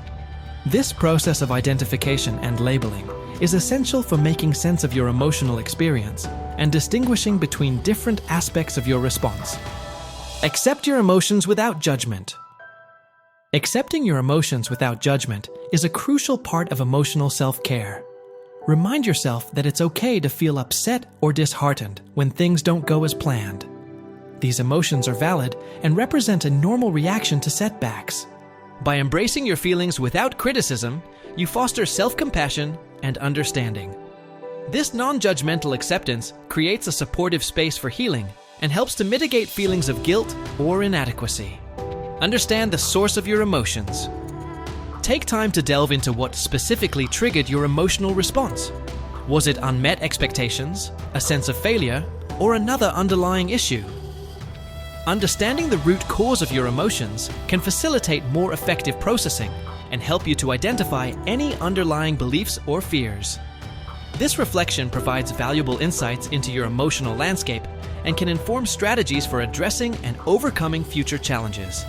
This process of identification and labeling is essential for making sense of your emotional experience and distinguishing between different aspects of your response. Accept your emotions without judgment. Accepting your emotions without judgment is a crucial part of emotional self-care. Remind yourself that it's okay to feel upset or disheartened when things don't go as planned. These emotions are valid and represent a normal reaction to setbacks. By embracing your feelings without criticism, you foster self-compassion and understanding. This non-judgmental acceptance creates a supportive space for healing and helps to mitigate feelings of guilt or inadequacy. Understand the source of your emotions. Take time to delve into what specifically triggered your emotional response. Was it unmet expectations, a sense of failure, or another underlying issue? Understanding the root cause of your emotions can facilitate more effective processing and help you to identify any underlying beliefs or fears. This reflection provides valuable insights into your emotional landscape and can inform strategies for addressing and overcoming future challenges.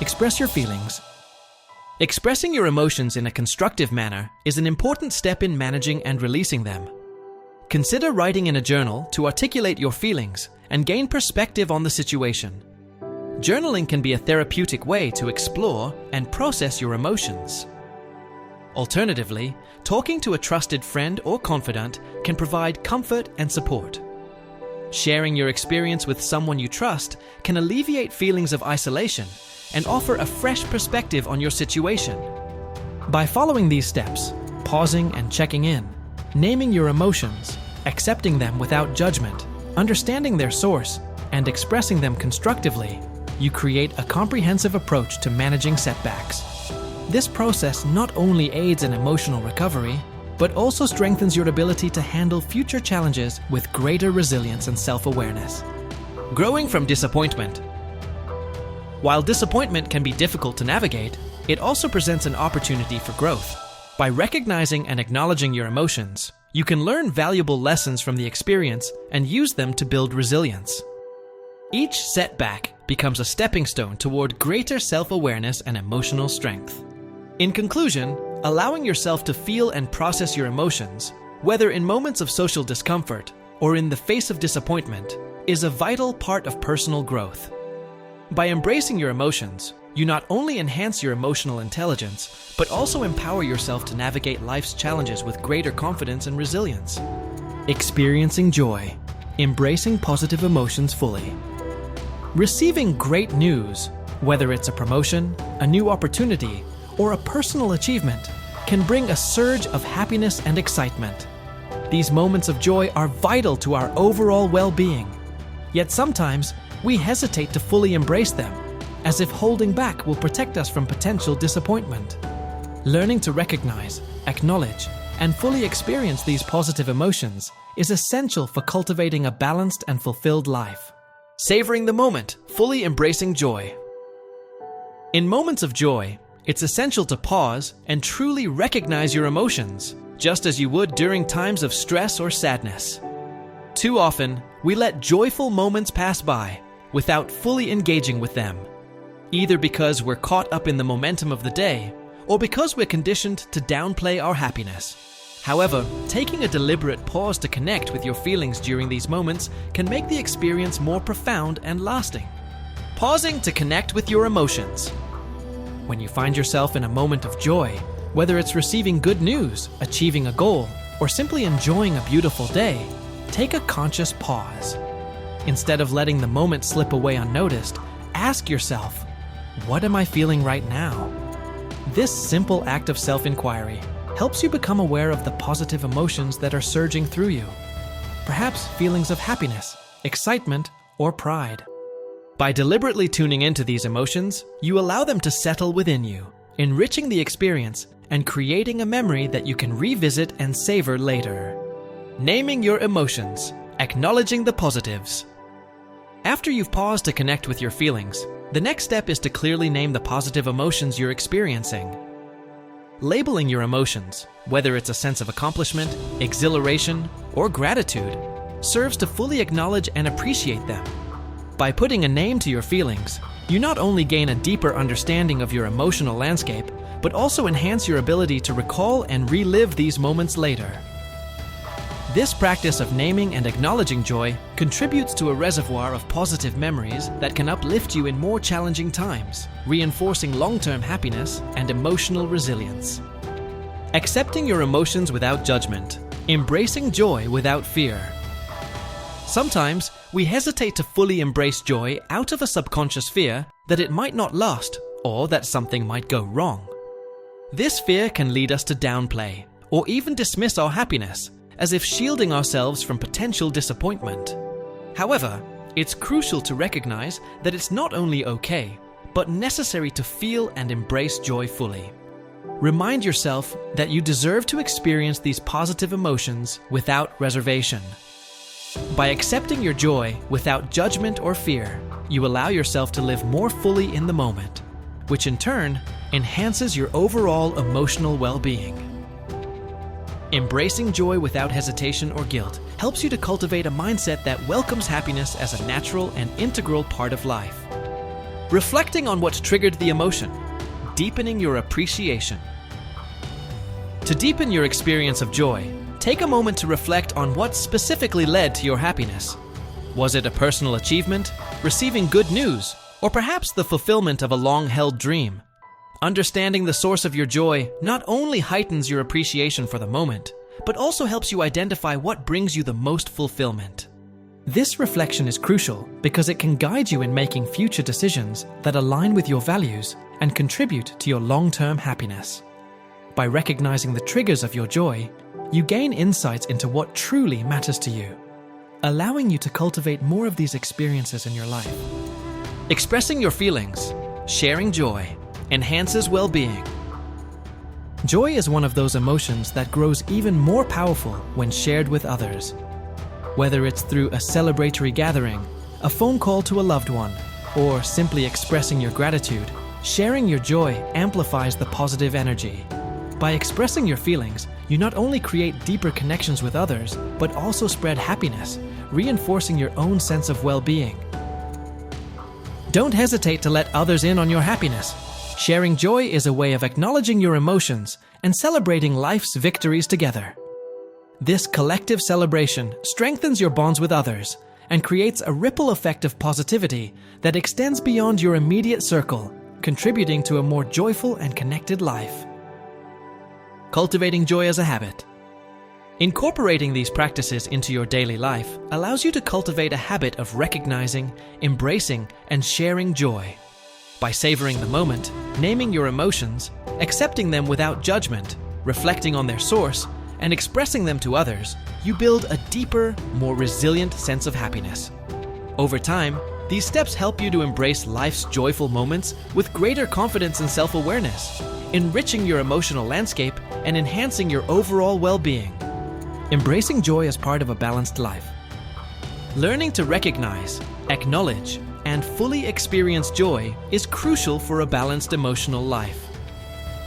Express your feelings. Expressing your emotions in a constructive manner is an important step in managing and releasing them. Consider writing in a journal to articulate your feelings and gain perspective on the situation. Journaling can be a therapeutic way to explore and process your emotions. Alternatively, talking to a trusted friend or confidant can provide comfort and support. Sharing your experience with someone you trust can alleviate feelings of isolation and offer a fresh perspective on your situation. By following these steps, pausing and checking in, naming your emotions, accepting them without judgment, understanding their source, and expressing them constructively, you create a comprehensive approach to managing setbacks. This process not only aids in emotional recovery, but also strengthens your ability to handle future challenges with greater resilience and self-awareness. Growing from disappointment. While disappointment can be difficult to navigate, it also presents an opportunity for growth. By recognizing and acknowledging your emotions, you can learn valuable lessons from the experience and use them to build resilience. Each setback becomes a stepping stone toward greater self-awareness and emotional strength. In conclusion, allowing yourself to feel and process your emotions, whether in moments of social discomfort or in the face of disappointment, is a vital part of personal growth. By embracing your emotions, you not only enhance your emotional intelligence, but also empower yourself to navigate life's challenges with greater confidence and resilience. Experiencing joy. Embracing positive emotions fully. Receiving great news, whether it's a promotion, a new opportunity, or a personal achievement, can bring a surge of happiness and excitement. These moments of joy are vital to our overall well-being. Yet sometimes, we hesitate to fully embrace them, as if holding back will protect us from potential disappointment. Learning to recognize, acknowledge, and fully experience these positive emotions is essential for cultivating a balanced and fulfilled life. Savoring the moment, fully embracing joy. In moments of joy, it's essential to pause and truly recognize your emotions, just as you would during times of stress or sadness. Too often, we let joyful moments pass by without fully engaging with them, either because we're caught up in the momentum of the day or because we're conditioned to downplay our happiness. However, taking a deliberate pause to connect with your feelings during these moments can make the experience more profound and lasting. Pausing to connect with your emotions. When you find yourself in a moment of joy, whether it's receiving good news, achieving a goal, or simply enjoying a beautiful day, take a conscious pause. Instead of letting the moment slip away unnoticed, ask yourself, what am I feeling right now? This simple act of self-inquiry helps you become aware of the positive emotions that are surging through you. Perhaps feelings of happiness, excitement, or pride. By deliberately tuning into these emotions, you allow them to settle within you, enriching the experience and creating a memory that you can revisit and savor later. Naming your emotions, acknowledging the positives. After you've paused to connect with your feelings, the next step is to clearly name the positive emotions you're experiencing. Labeling your emotions, whether it's a sense of accomplishment, exhilaration, or gratitude, serves to fully acknowledge and appreciate them. By putting a name to your feelings, you not only gain a deeper understanding of your emotional landscape, but also enhance your ability to recall and relive these moments later. This practice of naming and acknowledging joy contributes to a reservoir of positive memories that can uplift you in more challenging times, reinforcing long-term happiness and emotional resilience. Accepting your emotions without judgment, embracing joy without fear. Sometimes, we hesitate to fully embrace joy out of a subconscious fear that it might not last or that something might go wrong. This fear can lead us to downplay or even dismiss our happiness, as if shielding ourselves from potential disappointment. However, it's crucial to recognize that it's not only okay, but necessary to feel and embrace joy fully. Remind yourself that you deserve to experience these positive emotions without reservation. By accepting your joy without judgment or fear, you allow yourself to live more fully in the moment, which in turn enhances your overall emotional well-being. Embracing joy without hesitation or guilt helps you to cultivate a mindset that welcomes happiness as a natural and integral part of life. Reflecting on what triggered the emotion, deepening your appreciation. To deepen your experience of joy, take a moment to reflect on what specifically led to your happiness. Was it a personal achievement, receiving good news, or perhaps the fulfillment of a long-held dream? Understanding the source of your joy not only heightens your appreciation for the moment, but also helps you identify what brings you the most fulfillment. This reflection is crucial because it can guide you in making future decisions that align with your values and contribute to your long-term happiness. By recognizing the triggers of your joy, you gain insights into what truly matters to you, allowing you to cultivate more of these experiences in your life. Expressing your feelings, sharing joy, enhances well-being. Joy is one of those emotions that grows even more powerful when shared with others. Whether it's through a celebratory gathering, a phone call to a loved one, or simply expressing your gratitude, sharing your joy amplifies the positive energy. By expressing your feelings, you not only create deeper connections with others, but also spread happiness, reinforcing your own sense of well-being. Don't hesitate to let others in on your happiness. Sharing joy is a way of acknowledging your emotions and celebrating life's victories together. This collective celebration strengthens your bonds with others and creates a ripple effect of positivity that extends beyond your immediate circle, contributing to a more joyful and connected life. Cultivating joy as a habit. Incorporating these practices into your daily life allows you to cultivate a habit of recognizing, embracing, and sharing joy. By savoring the moment, naming your emotions, accepting them without judgment, reflecting on their source, and expressing them to others, you build a deeper, more resilient sense of happiness. Over time, these steps help you to embrace life's joyful moments with greater confidence and self-awareness, enriching your emotional landscape and enhancing your overall well-being. Embracing joy as part of a balanced life. Learning to recognize, acknowledge, and fully experience joy is crucial for a balanced emotional life.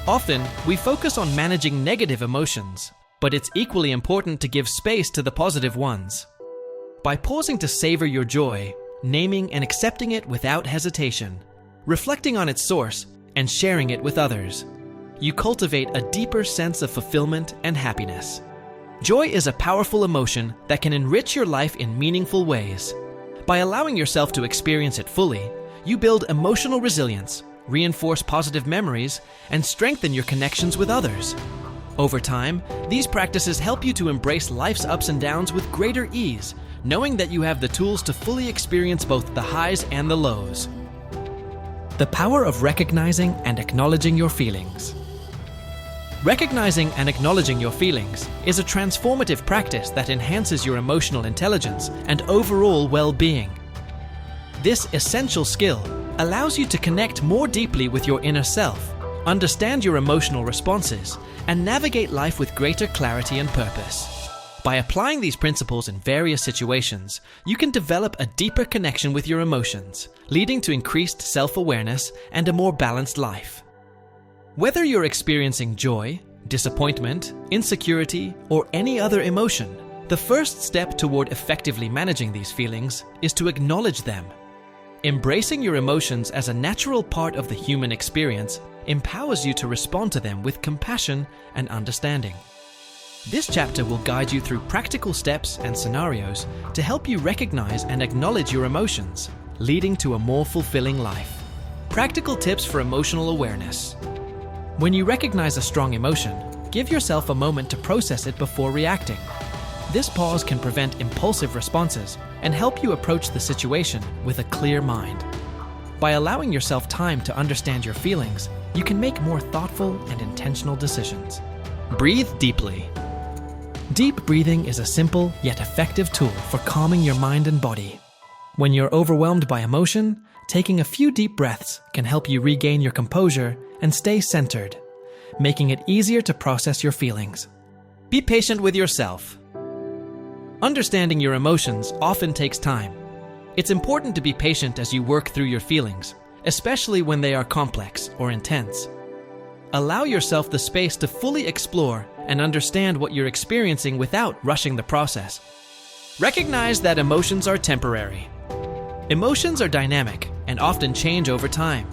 Often, we focus on managing negative emotions, but it's equally important to give space to the positive ones. By pausing to savor your joy, naming and accepting it without hesitation, reflecting on its source, and sharing it with others, you cultivate a deeper sense of fulfillment and happiness. Joy is a powerful emotion that can enrich your life in meaningful ways. By allowing yourself to experience it fully, you build emotional resilience, reinforce positive memories, and strengthen your connections with others. Over time, these practices help you to embrace life's ups and downs with greater ease, knowing that you have the tools to fully experience both the highs and the lows. The power of recognizing and acknowledging your feelings. Recognizing and acknowledging your feelings is a transformative practice that enhances your emotional intelligence and overall well-being. This essential skill allows you to connect more deeply with your inner self, understand your emotional responses, and navigate life with greater clarity and purpose. By applying these principles in various situations, you can develop a deeper connection with your emotions, leading to increased self-awareness and a more balanced life. Whether you're experiencing joy, disappointment, insecurity, or any other emotion, the first step toward effectively managing these feelings is to acknowledge them. Embracing your emotions as a natural part of the human experience empowers you to respond to them with compassion and understanding. This chapter will guide you through practical steps and scenarios to help you recognize and acknowledge your emotions, leading to a more fulfilling life. Practical tips for emotional awareness. When you recognize a strong emotion, give yourself a moment to process it before reacting. This pause can prevent impulsive responses and help you approach the situation with a clear mind. By allowing yourself time to understand your feelings, you can make more thoughtful and intentional decisions. Breathe deeply. Deep breathing is a simple yet effective tool for calming your mind and body. When you're overwhelmed by emotion, taking a few deep breaths can help you regain your composure and stay centered. making it easier to process your feelings. Be patient with yourself. Understanding your emotions often takes time. It's important to be patient as you work through your feelings, especially when they are complex or intense. Allow yourself the space to fully explore and understand what you're experiencing without rushing the process. Recognize that emotions are temporary. Emotions are dynamic and often change over time.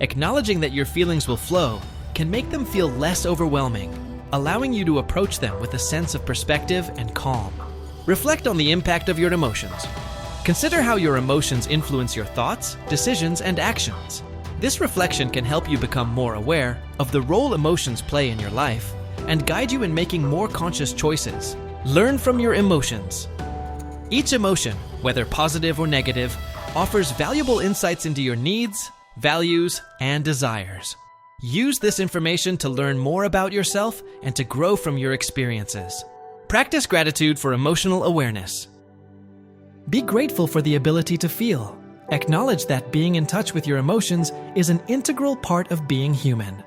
Acknowledging that your feelings will flow can make them feel less overwhelming, allowing you to approach them with a sense of perspective and calm. Reflect on the impact of your emotions. Consider how your emotions influence your thoughts, decisions, and actions. This reflection can help you become more aware of the role emotions play in your life and guide you in making more conscious choices. Learn from your emotions. Each emotion, whether positive or negative, offers valuable insights into your needs, values, and desires. Use this information to learn more about yourself and to grow from your experiences. Practice gratitude for emotional awareness. Be grateful for the ability to feel. Acknowledge that being in touch with your emotions is an integral part of being human.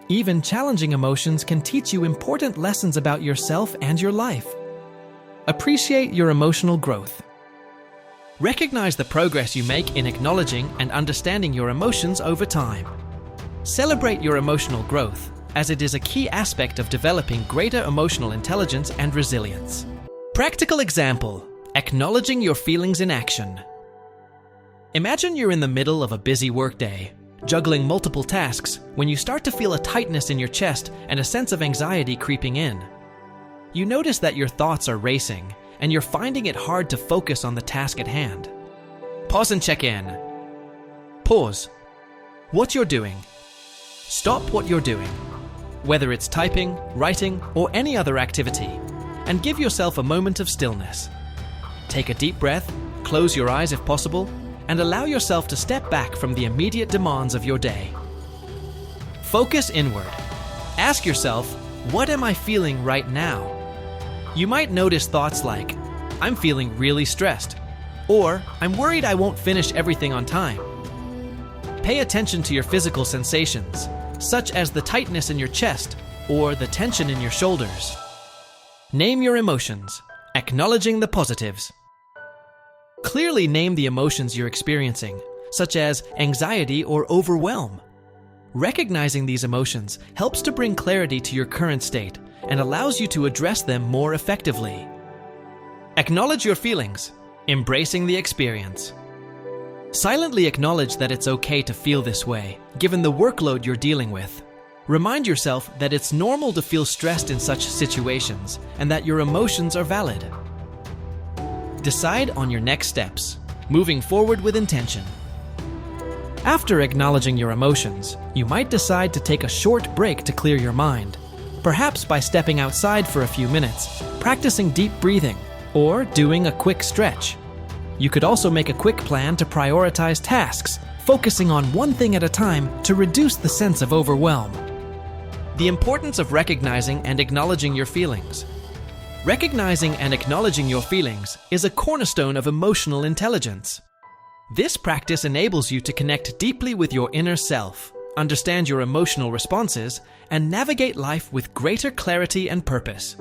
Even challenging emotions can teach you important lessons about yourself and your life. Appreciate your emotional growth. Recognize the progress you make in acknowledging and understanding your emotions over time. Celebrate your emotional growth, as it is a key aspect of developing greater emotional intelligence and resilience. Practical example: acknowledging your feelings in action. Imagine you're in the middle of a busy workday, juggling multiple tasks, when you start to feel a tightness in your chest and a sense of anxiety creeping in. You notice that your thoughts are racing, and you're finding it hard to focus on the task at hand. Pause and check in. Pause. What you're doing. Stop what you're doing, whether it's typing, writing, or any other activity, and give yourself a moment of stillness. Take a deep breath, close your eyes if possible, and allow yourself to step back from the immediate demands of your day. Focus inward. Ask yourself, what am I feeling right now? You might notice thoughts like, I'm feeling really stressed, or I'm worried I won't finish everything on time. Pay attention to your physical sensations, such as the tightness in your chest or the tension in your shoulders. Name your emotions, acknowledging the positives. Clearly name the emotions you're experiencing, such as anxiety or overwhelm. Recognizing these emotions helps to bring clarity to your current state and allows you to address them more effectively. Acknowledge your feelings, embracing the experience. Silently acknowledge that it's okay to feel this way, given the workload you're dealing with. Remind yourself that it's normal to feel stressed in such situations and that your emotions are valid. Decide on your next steps, moving forward with intention. After acknowledging your emotions, you might decide to take a short break to clear your mind, perhaps by stepping outside for a few minutes, practicing deep breathing, or doing a quick stretch. You could also make a quick plan to prioritize tasks, focusing on one thing at a time to reduce the sense of overwhelm. The importance of recognizing and acknowledging your feelings. Recognizing and acknowledging your feelings is a cornerstone of emotional intelligence. This practice enables you to connect deeply with your inner self, understand your emotional responses, and navigate life with greater clarity and purpose.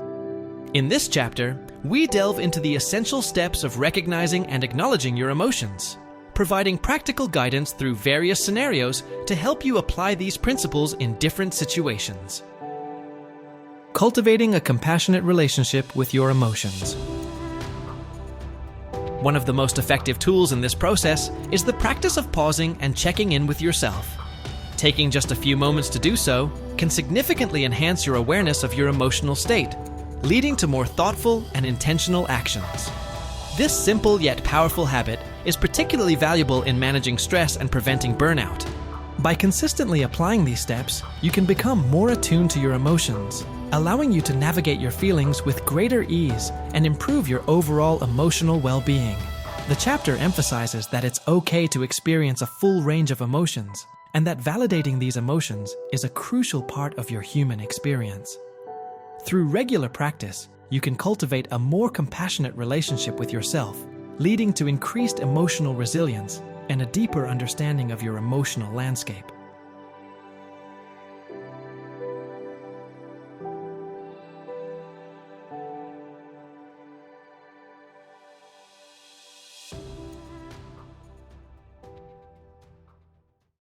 In this chapter, we delve into the essential steps of recognizing and acknowledging your emotions, providing practical guidance through various scenarios to help you apply these principles in different situations. Cultivating a compassionate relationship with your emotions. One of the most effective tools in this process is the practice of pausing and checking in with yourself. Taking just a few moments to do so can significantly enhance your awareness of your emotional state, leading to more thoughtful and intentional actions. This simple yet powerful habit is particularly valuable in managing stress and preventing burnout. By consistently applying these steps, you can become more attuned to your emotions, allowing you to navigate your feelings with greater ease and improve your overall emotional well-being. The chapter emphasizes that it's okay to experience a full range of emotions, and that validating these emotions is a crucial part of your human experience. Through regular practice, you can cultivate a more compassionate relationship with yourself, leading to increased emotional resilience and a deeper understanding of your emotional landscape.